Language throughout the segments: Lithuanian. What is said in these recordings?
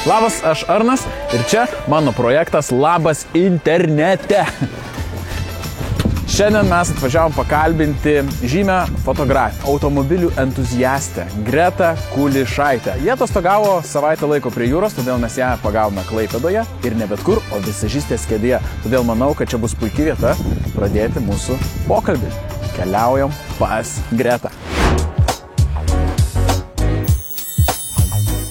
Labas, aš Arnas ir čia mano projektas Labas internete. Šiandien mes atvažiavom pakalbinti žymę fotografę, automobilių entuziastę Gretą Kulišaitę. Jie atostogavo savaitę laiko prie jūros, todėl mes ją pagavome Klaipėdoje ir ne bet kur, o Visažistės kėdėje. Todėl manau, kad čia bus puikia vieta pradėti mūsų pokalbį. Keliaujam pas Gretą.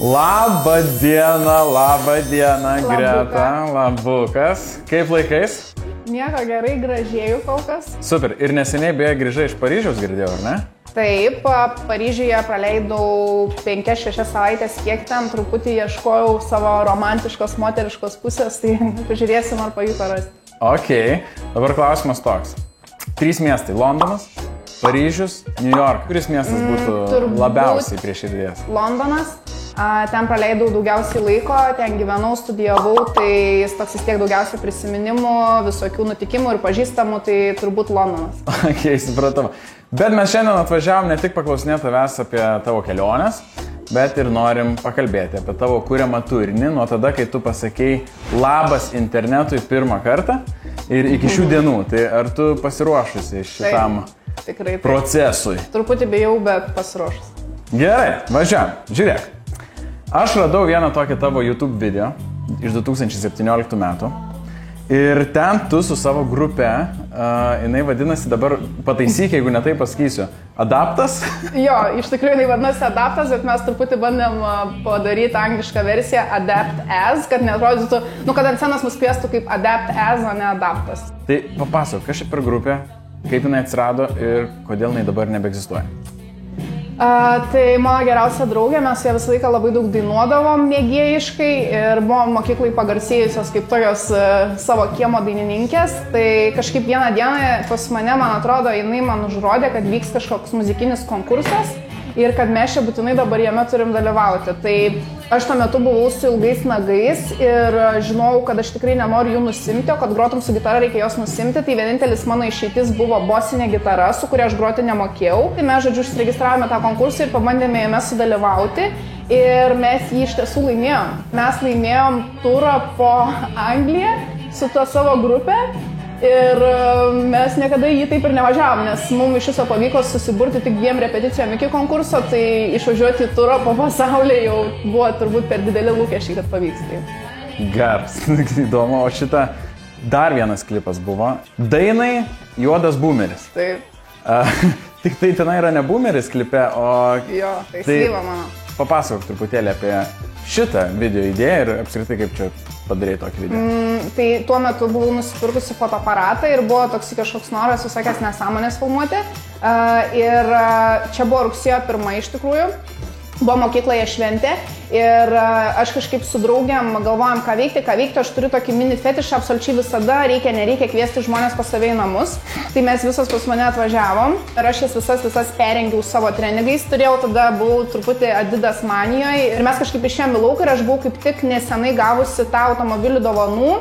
Labą dieną, Greta. Labukas. Kaip laikais? Nieko, gerai, gražėjau kol kas. Super. Ir neseniai beje grįžai iš Paryžiaus, girdėjau, ar ne? Taip, Paryžiuje praleidau 5-6 savaitės, kiek ten truputį ieškojau savo romantiškos, moteriškos pusės, tai pažiūrėsim, ar pavyko rasti. Ok, dabar klausimas toks. 3 miestai – Londonas, Paryžius, New York. Kuris miestas būtų labiausiai prie širdies? Londonas. Ten praleidau daugiausiai laiko, ten gyvenau, studijavau, tai jis toks vis tiek daugiausiai prisiminimų, visokių nutikimų ir pažįstamų, tai turbūt Londonas. Ok, supratau. Bet mes šiandien atvažiavom ne tik paklausinėti tavęs apie tavo keliones, bet ir norim pakalbėti apie tavo kuriamą turinį nuo tada, kai tu pasakei labas internetui pirmą kartą ir iki šių dienų. Tai ar tu pasiruošusi šitam procesui? Truputį bijau, bet pasiruošus. Gerai, važiuojam, žiūrėk. Aš radau vieną tokį tavo YouTube video iš 2017 metų ir ten tu su savo grupe, jinai vadinasi, dabar pataisyk, jeigu ne tai pasakysiu, Adaptas? Jo, iš tikrųjų jinai vadinasi Adaptas, bet mes truputį bandėm padaryti anglišką versiją Adapt As, kad neatrodytų, kad ant scenos mus kviestų kaip Adapt As, o ne Adaptas. Tai papasakok, kas čia per grupė, kaip jinai atsirado ir kodėl jinai dabar nebeegzistuoja? Tai mano geriausia draugė, mes ją visą laiką labai daug dainuodavom mėgėjiškai ir buvom mokyklai pagarsėjusios kaip tokios savo kiemo dainininkės. Tai kažkaip vieną dieną pas mane, man atrodo, jinai man užrodė, kad vyks kažkoks muzikinis konkursas ir kad mes čia būtinai dabar jame turim dalyvauti. Tai aš tuo metu buvau su ilgais nagais ir žinojau, kad aš tikrai nenoriu jų nusimti, o kad grotum su gitara reikia jos nusimti. Tai vienintelis mano išeitis buvo bosinė gitara, su kuria aš groti nemokėjau. Tai mes, žodžiu, užsiregistravome tą konkursą ir pabandėme jame sudalyvauti. Ir mes jį iš tiesų laimėjom. Mes laimėjom turą po Angliją su to savo grupė. Ir mes niekada jį taip ir nevažiavom, nes mums iš viso pavyko susiburti tik 2 repeticijom iki konkurso, tai išvažiuoti į turą po pasaulį jau buvo turbūt per dideli lūkesčiai, kad pavyks. Geras, įdomu, o šitą dar vienas klipas buvo. Dainai Juodas Boomeris. Taip. Tik tai tenai yra ne Boomeris klipe, o... Jo, tai slyva mano. Papasakok truputėlį apie šitą video idėją ir apskritai kaip čia padarėjai tokį video. Tai tuo metu buvau nusipirkusi fotoaparatą ir buvo toks kažkoks noras visokias nesąmonės filmuoti. Ir čia buvo rugsėjo 1 iš tikrųjų. Buvo mokykloje šventė ir aš kažkaip su draugiam galvojam, ką veikti. Aš turiu tokį mini fetišą, absoliučiai visada nereikia kviesti žmonės pas save į namus. Tai mes visos pas mane atvažiavom ir aš jas visas perengiau savo treningais. Tada buvau truputį Adidas manijoje ir mes kažkaip išėjom į lauką ir aš buvau kaip tik nesenai gavusi tą automobilių dovanų.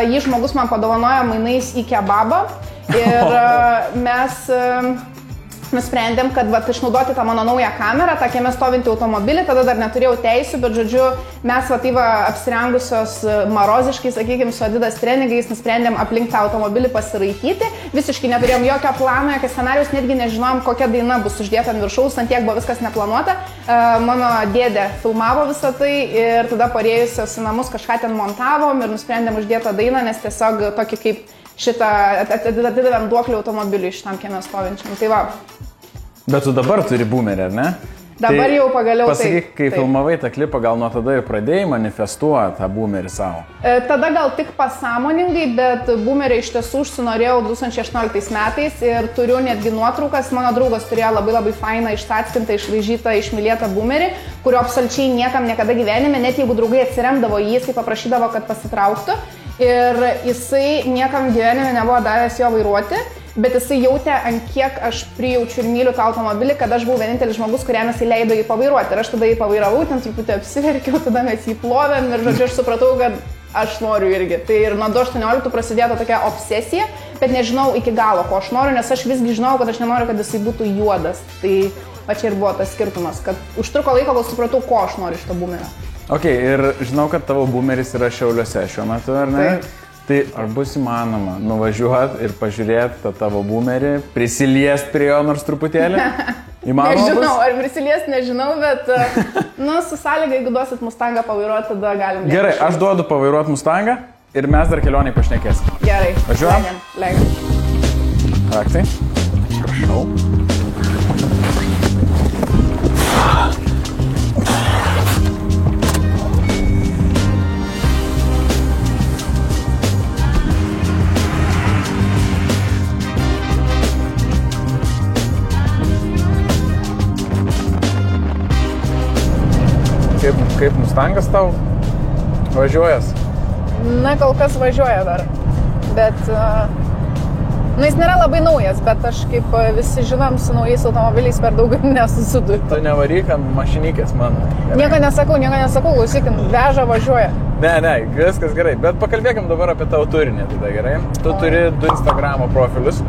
Jį žmogus man padovanojo mainais į kebabą ir mes... nusprendėm, kad išnaudoti tą mano naują kamerą, tą kieme stovintį automobilį, tada dar neturėjau teisių, bet žodžiu, mes apsirengusios maroziškai, sakykime, su Adidas treningais, nusprendėm aplink tą automobilį pasiraityti, visiškai neturėjom jokio plano, jokio scenarijus, netgi nežinojom, kokia daina bus uždėta ant viršaus, ant tiek buvo viskas neplanuota. Mano dėdė filmavo visą tai ir tada parėjusios į namus kažką ten montavom ir nusprendėm uždėtą dainą, nes tiesiog tokį kaip šitą atidavėm duoklį automobiliui šitam kieme stovinčiam. Tai va. Bet tu dabar turi boomerį, ar ne? Dabar jau pagaliau pasakyk, kai filmavai tą klipą, gal nuo tada ir pradėjai manifestuoti tą boomerį savo? Tada gal tik pasąmoningai, bet boomerį iš tiesų užsinorėjau 2018 metais ir turiu netgi nuotraukas. Mano draugas turėjo labai fainą, ištatskintą, išlaižytą, išmylėtą boomerį, kurio absoliučiai niekam niekada gyvenime, net jeigu draugai atsiremdavo jį, jisai paprašydavo, kad pasitrauktų. Ir jisai niekam gyvenime nebuvo davęs jo vairuoti, bet jisai jautė, ant kiek aš prijaučiu ir myliu tą automobilį, kad aš buvau vienintelis žmogus, kuriam jisai leido jį pavairuoti. Ir aš tada jį pavairavau, ten truputį apsiverkiau, tada mes jį plovėm ir žodžiu aš supratau, kad aš noriu irgi. Tai ir nuo 2018 prasidėjo tokia obsesija, bet nežinau iki galo, ko aš noriu, nes aš visgi žinau, kad aš nenoriu, kad jisai būtų juodas. Tai va čia ir buvo tas skirtumas, kad užtruko laiko, kol supratau, ko aš noriu iš to boomerio. Ok, ir žinau, kad tavo boomeris yra Šiauliuose šiuo metu, ar ne? Taip. Tai ar bus įmanoma nuvažiuoti ir pažiūrėti tą tavo boomerį, prisiliesti prie jo nors truputėlį? Įmanoma Nežinau, bus? ar prisiliesti, nežinau, bet su sąlyga, jeigu duosit Mustangą pavairuoti, tada galim. Gerai, aš duodu pavairuoti Mustangą ir mes dar kelionį pašnekėsim. Gerai. Važiuojam? Legiam. Raktai. Prašau. Kaip Mustangas tau važiuojas? Na, kol kas važiuoja dar, bet, jis nėra labai naujas, bet aš kaip visi žinom, su naujais automobiliais per daug nesusiduriu. Tu nevaryk ant mašinikės mano. Nieko nesakau, klausykim, veža, važiuoja. Ne, viskas gerai, bet pakalbėkim dabar apie tavo turinį, tada gerai? Tu turi 2 Instagramo profilius.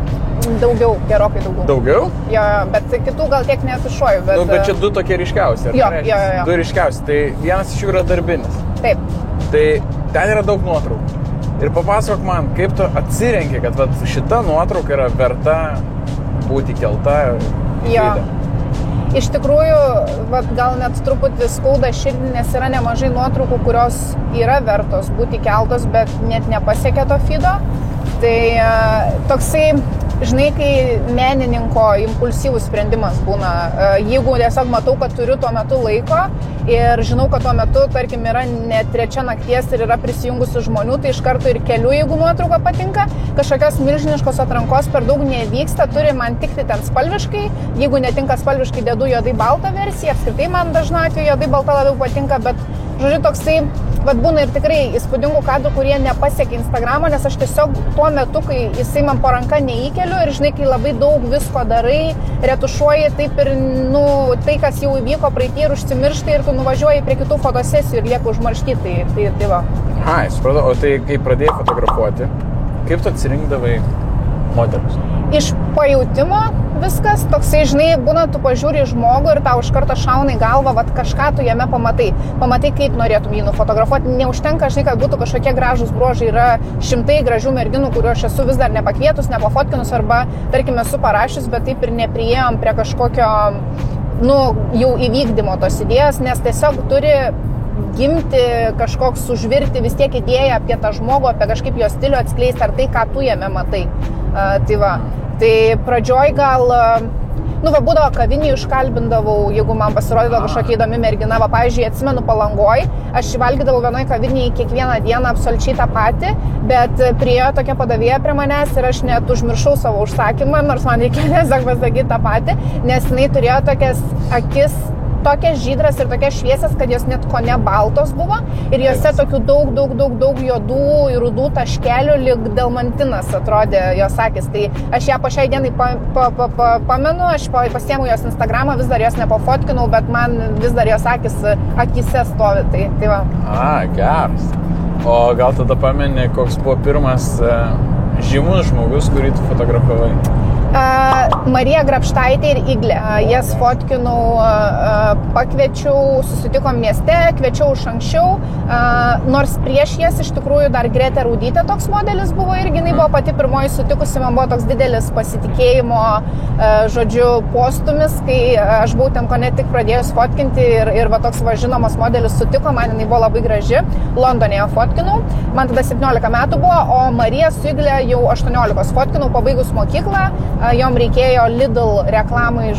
Daugiau, gerokai daugiau. Daugiau? Jo, bet kitų gal tiek neafišuoju, bet... Bet čia 2 tokie ryškiausi, ar ne? Jo. 2 ryškiausi, tai vienas iš jų yra darbinis. Taip. Tai ten yra daug nuotraukų. Ir papasakok man, kaip tu atsirenki, kad vat, šita nuotrauka yra verta būti kelta į Jo. feedą. Iš tikrųjų, gal net truputį skauda širdį, nes yra nemažai nuotraukų, kurios yra vertos būti keltos, bet net nepasiekia to feedo. Tai toksai, žinai, kai menininko impulsyvus sprendimas būna, jeigu tiesiog matau, kad turiu tuo metu laiko ir žinau, kad tuo metu, tarkim, yra net 3 nakties ir yra prisijungusių žmonių, tai iš karto ir keliu, jeigu nuotrauka patinka, kažkokios milžiniškos atrankos per daug nevyksta, turi man tikti ten spalviškai, jeigu netinka spalviškai, dedu juodai baltą versiją, apskritai man dažnu atveju juodai balta labiau patinka, bet, žodžiu, toksai, būna ir tikrai įspūdingų kadrų, kurie nepasiekia Instagramo, nes aš tiesiog tuo metu, kai jisai man po ranka neįkeliu ir, žinai, kai labai daug visko darai, retušuoji, taip ir, tai, kas jau įvyko praeitį ir užsimirštai ir tu nuvažiuoji prie kitų fotosesijų ir lieka užmaršti, tai va. Ai, supratau, o tai kai pradėjai fotografuoti, kaip tu atsirinkdavai modelius? Iš pajautimo viskas, toksai, žinai, būna, tu pažiūri žmogų ir tau iš karto šauna į galvą, kažką tu jame pamatai, kaip norėtum jį nufotografuoti, neužtenka, žinai, kad būtų kažkokie gražūs bruožai, yra šimtai gražių merginų, kuriuo aš esu vis dar nepakvietus, nepafotkinus arba, tarkim, esu parašius, bet taip ir nepriėjom prie kažkokio, jau įvykdymo tos idėjos, nes tiesiog turi gimti kažkoks užvirti vis tiek idėją apie tą žmogų, apie kažkaip jo stilių atskleisti, ar tai, ką tu jame matai. Tai pradžioj gal, būdavo kavinį iškalbindavau, jeigu man pasirodydavo kažkokia įdomi mergina, pavyzdžiui, atsimenu Palangoj, aš valgydavau vienoj kavinėje kiekvieną dieną absoliučiai tą patį, bet priėjo tokia padavėja prie manęs ir aš net užmiršau savo užsakymą, nors man reikėjo tiesiog pasakyti tą patį, nes jinai turėjo tokias akis, tokias žydras ir tokias šviesias, kad jos net kone baltos buvo ir jose tokių daug juodų ir rudų taškelių, lyg delmantinas atrodė jos akis. Tai aš ją po šiai dienai pamenu, aš pasiėmiau jos Instagramą, vis dar jos nepafotkinau, bet man vis dar jos akise stovi. Tai va. Geras. O gal tada pameni, koks buvo pirmas žymus žmogus, kurį tu fotografavai? Marija Grabštaitė ir Iglė. Jas fotkinau, pakviečiau, susitikom mieste, kviečiau iš anksčiau, nors prieš jas iš tikrųjų dar Greta Raudytė toks modelis buvo irgi, jinai buvo pati pirmoji sutikusi, man buvo toks didelis pasitikėjimo, postumis, kai aš buvau ten ko ne tik pradėjus fotkinti ir va toks žinomas modelis sutiko, man jinai buvo labai graži, Londone ją fotkinau, man tada 17 metų buvo, o Marija su Iglė jau 18 fotkinau, pabaigus mokyklą, jom reikėjo Lidl reklamai,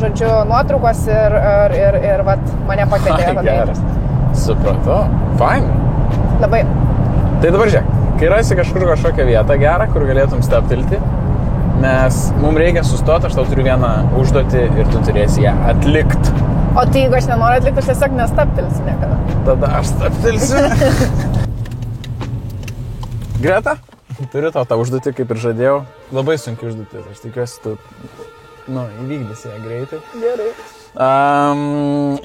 nuotraukos ir vat, mane pakvietė. Geras. Supratau. Fine. Labai. Tai dabar žiūrėk, kai rasi kažkokią vietą gerą, kur galėtum staptilti, nes mums reikia sustoti, aš tau turiu vieną užduotį ir tu turėsi ją atlikti. O tai jeigu aš nenoriu atlikti, aš tiesiog nestaptilsiu niekada. Tada aš staptilsiu. Greta? Turiu tau tą užduotį, kaip ir žadėjau. Labai sunki užduotis. Aš tikiuosi, tu įvykdysi ją greitai. Gerai.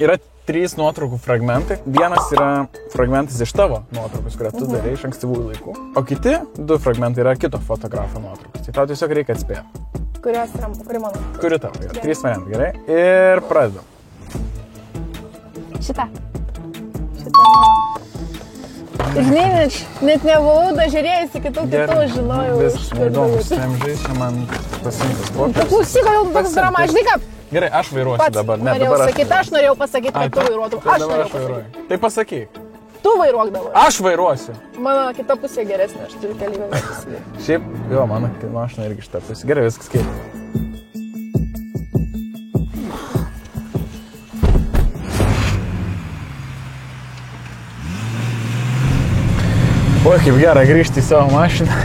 Yra 3 nuotraukų fragmentai. Vienas yra fragmentas iš tavo nuotraukos, kurią tu darei iš ankstyvųjų laikų. O kiti 2 fragmentai yra kito fotografo nuotraukos. Tai tau tiesiog reikia atspėti. Kuri mano? Kuri tavo yra. 3 variantai, gerai? Ir pradedam. Šitą. šitą. Žinai, net nebuvau dažiūrėjusi kitų, žinojau. Vis neįdomu, su tavim žaisti, man pasimtas popierius. Klausyk, jau toks drama, žinai ką? Gerai, aš vairuosiu dabar. Aš norėjau pasakyti, kad tu vairuotum. Aš vairuoju. Tai pasakyk. Tu vairuok dabar. Aš vairuosiu. Mano kita pusė geresnė, aš turiu kelią pusę. Šiaip, jo, mano mašina irgi šitą pusę. Gerai, viskas kaip. Oi, kaip gera grįžti į savo mašiną.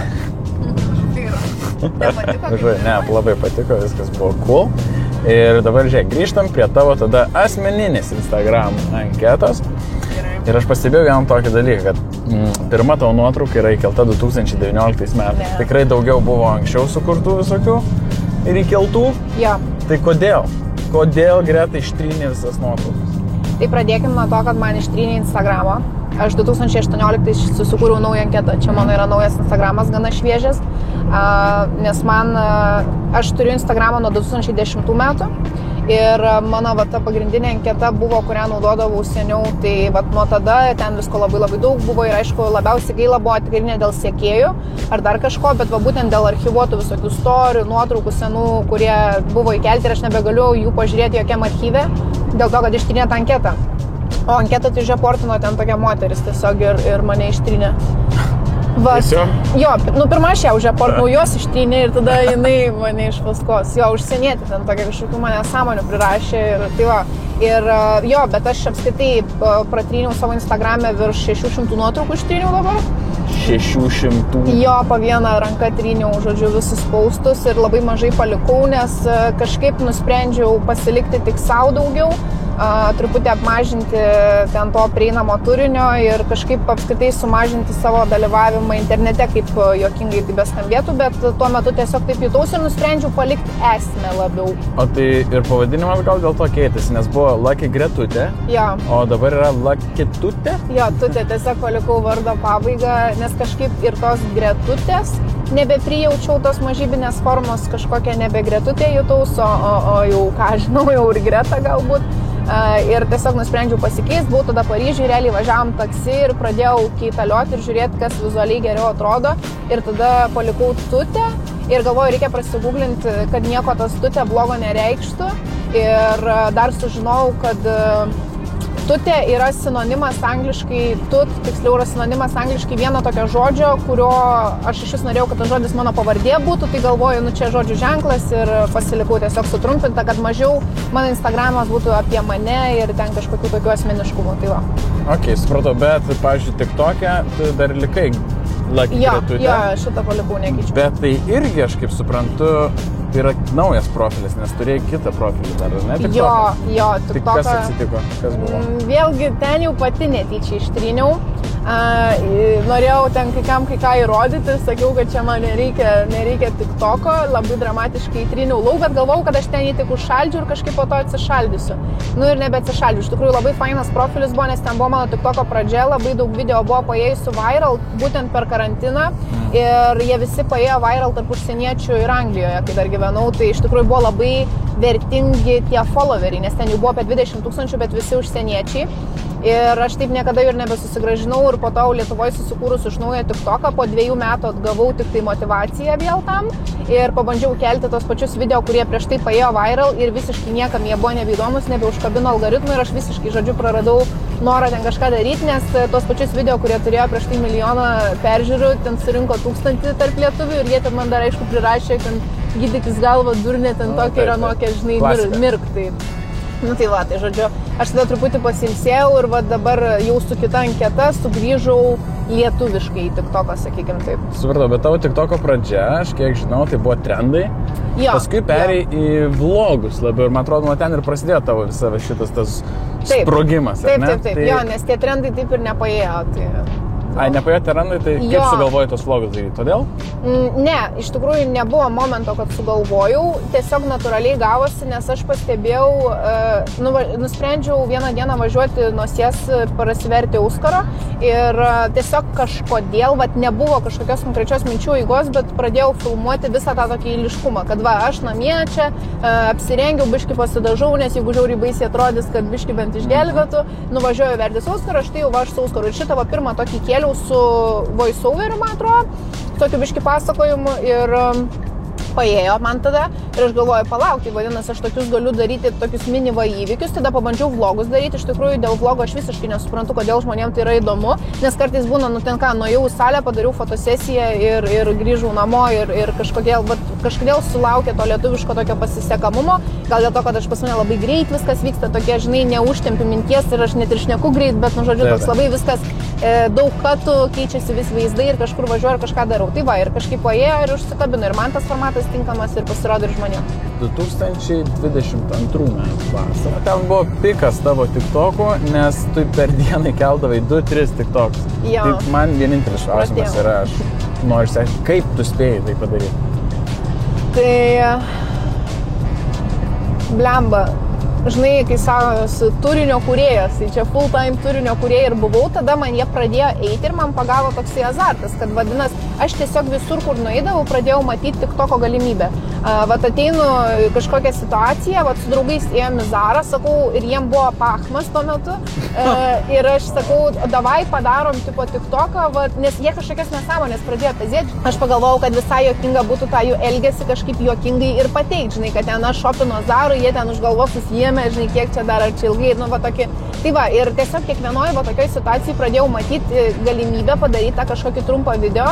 Ne, labai patiko, viskas buvo cool. Ir dabar žiūrėk, grįžtam prie tavo tada asmeninės Instagram anketos. Ir aš pastebėjau vieną tokį dalyką, kad pirma tavo nuotrauka yra įkelta 2019 metais. Tikrai daugiau buvo anksčiau sukurtų visokių ir įkeltų. Jo. Tai kodėl? Kodėl Greta ištrynė visas nuotraukas? Tai pradėkim nuo to, kad man ištrynė Instagramą. Aš 2018 susikūriau naują anketą. Čia mano yra naujas Instagramas, gana šviežias. Nes aš turiu Instagramą nuo 2010 metų. Ir mano ta pagrindinė anketa buvo, kurią naudodavau seniau, tai nuo tada ten visko labai daug buvo ir aišku, labiausiai gaila buvo tikrai ne dėl sekėjų ar dar kažko, bet būtent dėl archyvuotų visokių storijų, nuotraukų senų, kurie buvo įkelti ir aš nebegaliu jų pažiūrėti jokiam archyve, dėl to, kad ištrynė tą anketą. O anketą tai žeportino ten tokia moteris tiesiog ir mane ištrynė. Jo, pirmą aš ją užreportinau, jos ištrynė ir tada jinai mane iš paskos. Jo, užsienietį ten tokia kažkokių mane sąmonių prirašė ir tai va. Ir jo, bet aš apskritai pratryniau savo Instagram'e virš 600 nuotraukų ištryniau dabar. 600? Jo, po vieną ranką tryniau, žodžiu, visus paustus ir labai mažai palikau, nes kažkaip nusprendžiau pasilikti tik savo daugiau. Truputį apmažinti ten to prieinamo turinio ir kažkaip apskritai sumažinti savo dalyvavimą internete, kaip juokingai tai beskambėtų, bet tuo metu tiesiog taip jutausi ir nusprendžiau palikti esmę labiau. O tai ir pavadinimas gal dėl to keitėsi, nes buvo Lucky Gretutė, ja. O dabar yra Lucky Tutė? Jo, Tutė, tiesiog palikau vardo pabaigą, nes kažkaip ir tos Gretutės nebeprijaučiau tos mažybinės formos, kažkokią nebe Gretutė jutaus, o jau, ką žinau, jau ir Greta galbūt. Ir tiesiog nusprendžiau pasikeisti, buvau tada Paryžiui, realiai važiavom taksi ir pradėjau keitalioti ir žiūrėti, kas vizualiai geriau atrodo. Ir tada palikau Tutę ir galvoju, reikia prasigūglinti, kad nieko tas Tutė blogo nereikštų. Ir dar sužinojau, kad Tutė yra sinonimas angliškai, tiksliau yra sinonimas angliškai vieno tokio žodžio, kurio aš iš vis norėjau, kad tas žodis mano pavardė būtų, tai galvoju, čia žodžių ženklas ir pasilikau tiesiog sutrumpinta, kad mažiau mano Instagramas būtų apie mane ir ten kažkokių tokių asmeniškumų, tai va. Ok, supratau, bet, pavyzdžiui, TikTok'e tu dar likai Lucky Gretutė. Jo, šitą palikau, nekeičiu. Bet tai irgi, aš kaip suprantu, tai yra naujas profilis, nes turėjai kitą profilį dar, ne? TikTok'e. Jo, TikTok'e. Tai kas atsitiko? Kas buvo? Vėlgi, ten jau pati netyčia ištryniau. Norėjau ten kai ką įrodyti, sakiau, kad čia man nereikia TikTok'o, labai dramatiškai įtryniau lauk, bet galvojau, kad aš ten jį tik užšaldžiu ir kažkaip po to atsišaldysiu. Nu ir nebeatsišaldžiu. Iš tikrųjų labai fainas profilis buvo, nes ten buvo mano TikTok'o pradžia, labai daug video buvo paėjusių viral, būtent per karantiną ir jie visi paėjo viral tarp užsieniečių ir Anglijoje, kai dar gyvenau, tai iš tikrųjų buvo labai vertingi tie followeriai, nes ten jų buvo apie 20 000, bet visi užsieniečiai. Ir aš taip niekada ir nebesusigražinau ir po to Lietuvoje susikūrus iš naujo TikTok'ą, po 2 metų atgavau tik tai motivaciją vėl tam ir pabandžiau kelti tos pačius video, kurie prieš tai paėjo viral ir visiškai niekam jie buvo nebeįdomus, nebeužkabino algoritmų ir aš visiškai, žodžiu, praradau norą ten kažką daryti, nes tos pačius video, kurie turėjo prieš tai 1 milijoną peržiūrų, ten surinko 1000 tarp lietuvių ir jie ten man dar aišku prirašė, ten gydykis galvą, durnė, ten tokia yra nokia, žinai, mirktai. Nu tai va, tai žodžiu, aš tada truputį pasilsėjau ir va dabar jau su kita anketa sugrįžau lietuviškai į TikTok'ą, sakykim taip. Supratau, bet tavo TikTok'o pradžia, aš kiek žinau, tai buvo trendai. Jo, paskui perėjai į vlogus labiau ir man atrodo, nuo ten ir prasidėjo tavo visas šitas tas sprogimas. Taip. Jo, nes tie trendai taip ir nepaėjo. Tai... Ai, nepajutė randai, tai kaip sugalvojai tos vlogus daryti? Todėl? Ne, iš tikrųjų nebuvo momento, kad sugalvojau, tiesiog natūraliai gavosi, nes aš pastebėjau, nusprendžiau vieną dieną važiuoti nosies prasiverti Auskaro ir tiesiog kažkodėl, nebuvo kažkokios konkrečios minčių eigos, bet pradėjau filmuoti visą tą tokį eiliškumą, kad aš namie čia apsirengiau, biškį pasidažau, nes jeigu žiauriai baisiai atrodys, kad biškį bent išgelbėtų, nuvažiuoju vertis Auskaro, štai jau aš su Auskaru ir šitą pirmą tokį kėliau su voiceoveriu, man atrodo, tokiu biškį pasakojimu ir paėjo man tada ir aš galvoju, palaukti, vadinasi, aš tokius galiu daryti, tokius mini įvykius, tada pabandžiau vlogus daryti, iš tikrųjų dėl vlogo aš visiškai nesuprantu, kodėl žmonėms tai yra įdomu, nes kartais būna, nuėjau į salę, padariau fotosesiją ir grįžau namo ir kažkodėl sulaukė to lietuviško tokio pasisekamumo, gal dėl to, kad aš pas mane labai greit viskas vyksta, tokie, žinai, neužtempiu minties ir aš net ir šneku greit, bet, toks labai viskas daug katų, keičiasi vis vaizdai ir kažkur važiuoju ir kažką darau. Tai ir kažkaip paėjo ir užsikabino ir man tas formatas tinkamas ir pasirodo ir žmonėms. 2022 metų vasarą. Ten buvo pikas tavo TikTok'ų, nes tu per dieną keldavai 2-3 TikTok'us. Ja. Tai man vienintelis klausimas yra, aš noriu sakyti, kaip tu spėjai tai padaryti? Tai blemba. Žinai, kai savosi turinio kūrėjas, tai čia full time turinio kūrėja ir buvau, tada man jie pradėjo eiti ir man pagavo toksai azartas, kad vadinas, aš tiesiog visur, kur nueidavau, pradėjau matyti TikToko galimybę. Ateinu kažkokią situaciją, su draugais ėjom į Zarą, sakau, ir jiem buvo pachmas tuo metu, ir aš sakau, davai padarom tipo TikToką, nes jie kažkokias nesąmonės pradėjo pezėti. Aš pagalvojau, kad visai juokinga būtų tą jų elgesį kažkaip juokingai ir pateikti, žinai, kad ten aš šopinu Zarų, jie ten už galvos susijėmė, žinai, kiek čia dar ar čia ilgai, tokį. Tai ir tiesiog kiekvienoje tokioj situacijai pradėjau matyti galimybę padaryti tą kažkokį trumpą video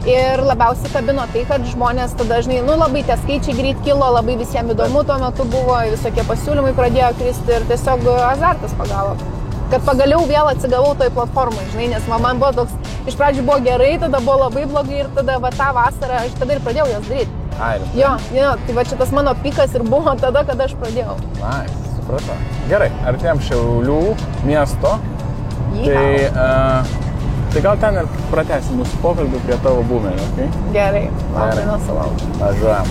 ir labiausiai kabino tai, kad žmonės tada, žinai, labai tie skaičiai greit kilo, labai visiems įdomu tuo metu buvo, visokie pasiūlymai pradėjo kristi ir tiesiog azartas pagavo. Kad pagaliau vėl atsigavau toj platformai, žinai, nes man buvo toks, iš pradžių buvo gerai, tada buvo labai blogai ir tada tą vasarą aš tada ir pradėjau jas daryti. Jo, tai čia tas mano pikas ir buvo tada, kada aš pradėjau. Supratau. Gerai, artėjom Šiaulių miesto, tai gal ten ir pratęsim mūsų pokalbį prie tavo būmelio, okay? Gerai, labai nusilaukiu. Važiuojam.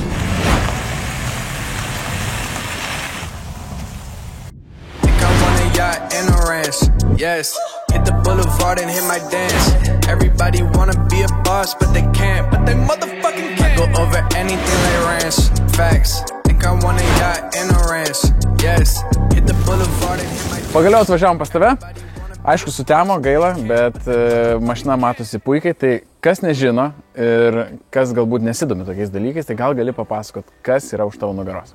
Yes, hit the boulevard and hit my dance. Everybody wanna be a boss, but they can't. But they motherfucking can't. Go over anything like ranch. Facts. Think I want a yacht in a ranch. Yes, hit the boulevard and hit my dance. Pagaliau atvažiavom pas tave. Aišku, sutemo, gaila, bet mašina matosi puikiai. Tai kas nežino ir kas galbūt nesidomi tokiais dalykais, tai gal gali papasakot, kas yra už tavo nugaros.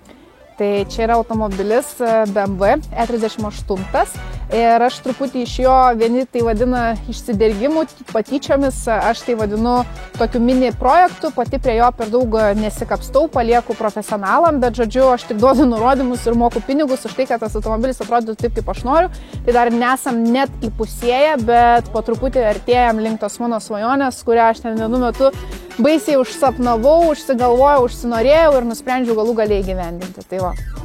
Tai čia yra automobilis BMW E38 ir aš truputį iš jo, vieni tai vadina išsidergimu, patyčiomis, aš tai vadinu tokiu mini projektu, pati prie jo per daug nesikapstau, palieku profesionalam, bet žodžiu, aš tik duodu nurodymus ir moku pinigus už tai, kad tas automobilis atrodytų taip, kaip aš noriu. Tai dar nesam net įpusėję, bet po truputį artėjam link tos mano svajonės, kurią aš ten vienu metu baisiai užsapnavau, užsigalvojau, užsinorėjau ir nusprendžiau galų galiai įgyvendinti.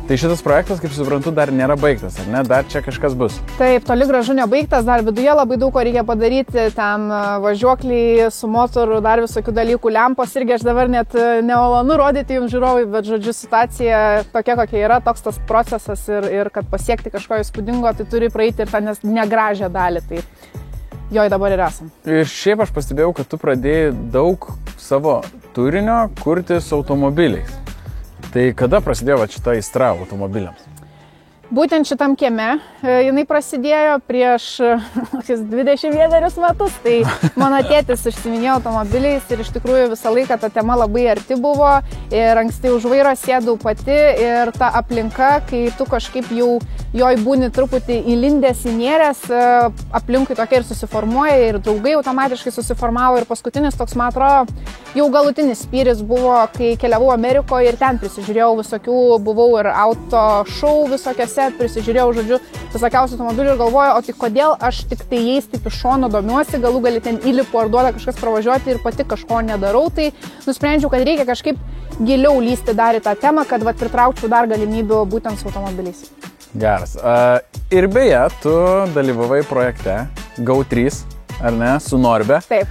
Tai šitas projektas, kaip suprantu, dar nėra baigtas, ar ne? Dar čia kažkas bus? Taip, toli gražu nebaigtas, dar viduje labai daug ko reikia padaryti, ten važiuokliai su motoru, dar visokių dalykų, lempos irgi aš dabar net nemalonu rodyti jums žiūrovai, bet žodžiu situacija tokia, kokia yra, toks tas procesas ir kad pasiekti kažko įspūdingo, tai turi praeiti ir tą negražią dalį. Tai joj dabar ir esam. Ir šiaip aš pastebėjau, kad tu pradėjai daug savo turinio kurti su automobiliais. Tai kada prasidėjo šita aistra automobiliams? Būtent šitam kieme jinai prasidėjo prieš 21 metus, tai mano tėtis užsiminėjo automobiliais ir iš tikrųjų visą laiką ta tema labai arti buvo ir anksti už vairo sėdau pati ir ta aplinka, kai tu kažkaip jau joj būni truputį įlindęs įnėręs, aplinkui tokia ir susiformuoja ir draugai automatiškai susiformavo ir paskutinis toks, man atrodo, jau galutinis spyris buvo, kai keliavau Amerikoje ir ten prisižiūrėjau visokių, buvau ir auto šou visokiose, prisižiūrėjau, žodžiu, visokiausių automobilių ir galvoju, o tai kodėl aš tik tai jais taip iš šono domiuosi, galų gali ten įlipu ar duoda kažkas pravažiuoti ir pati kažko nedarau, tai nusprendžiau, kad reikia kažkaip giliau lysti dar į tą temą, kad pritraukčiau dar galimybių būtent su automobiliais. Geras. Ir beje, tu dalyvavai projekte GO3 ar ne, su Norbe. Taip.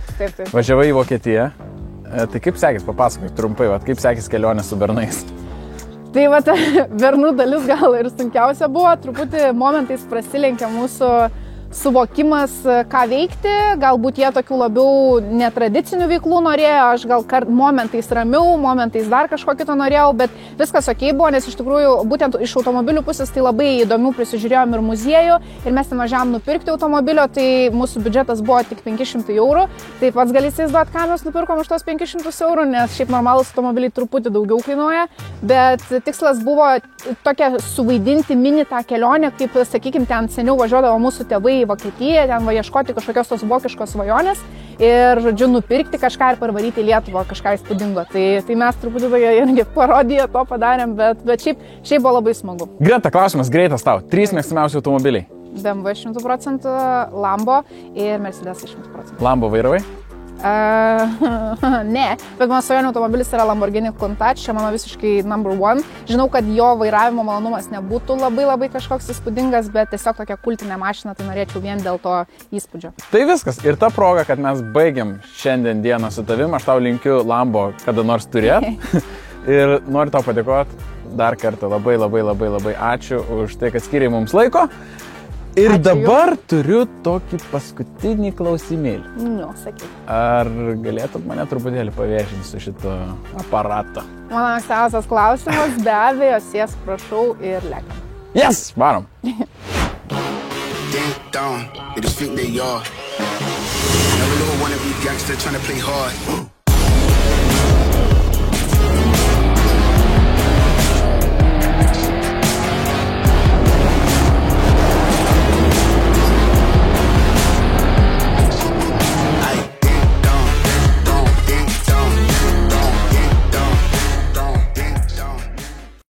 Važiavai į Vokietiją. Tai kaip sekės, papasakok trumpai, kaip sekės kelionė su bernais? Tai va, bernų dalis gal ir sunkiausia buvo, truputį momentais prasilenkia mūsų suvokimas, ką veikti, galbūt jie tokių labiau netradicinių veiklų norėjo, aš gal momentais ramiau, momentais dar kažko kito norėjau, bet viskas okei buvo, nes iš tikrųjų būtent iš automobilių pusės tai labai įdomių prisižiūrėjom ir muziejų ir mes ten važiavom nupirkti automobilio, tai mūsų biudžetas buvo tik 500 €, tai pats gali įsivaizduoti, ką mes nupirkom už tos 500 €, nes šiaip normalus automobiliai truputį daugiau kainuoja, bet tikslas buvo tokia suvaidinti mini tą kelionę, kaip, sakykime, ten seniau važiuodavo mūsų tėvai į Vokietiją, ten va ieškoti kažkokios tos vokiškos svajonės ir, žodžiu, nupirkti kažką ir parvaryti į Lietuvą kažką įspūdingo. Tai mes truputį tokia irgi parodiją to padarėm, bet šiaip buvo labai smagu. Greta, klausimas greitas tau. 3 mėgstamiausi automobiliai. BMW 100%, Lambo ir Mercedes 100%. Lambo vairavai? Ne, bet mano svajonių automobilis yra Lamborghini Countach, čia mano visiškai number one. Žinau, kad jo vairavimo malonumas nebūtų labai kažkoks įspūdingas, bet tiesiog tokia kultinė mašina, tai norėčiau vien dėl to įspūdžio. Tai viskas. Ir ta proga, kad mes baigiam šiandien dieną su tavim, aš tau linkiu Lambo kada nors turėti. Ir noriu tau padėkoti dar kartą labai ačiū už tai, kad skiriai mums laiko. Ir ačiū dabar jums. Turiu tokį paskutinį klausimėlį. Sakyk. Ar galėtum mane truputėlį paviešinti su šito aparato? Mano mėgstamiausias klausimas, be abejo, sėsk, prašau ir lekiam. Yes, varom. Down, they just think they are. Never wanna be gangster trying to play hard.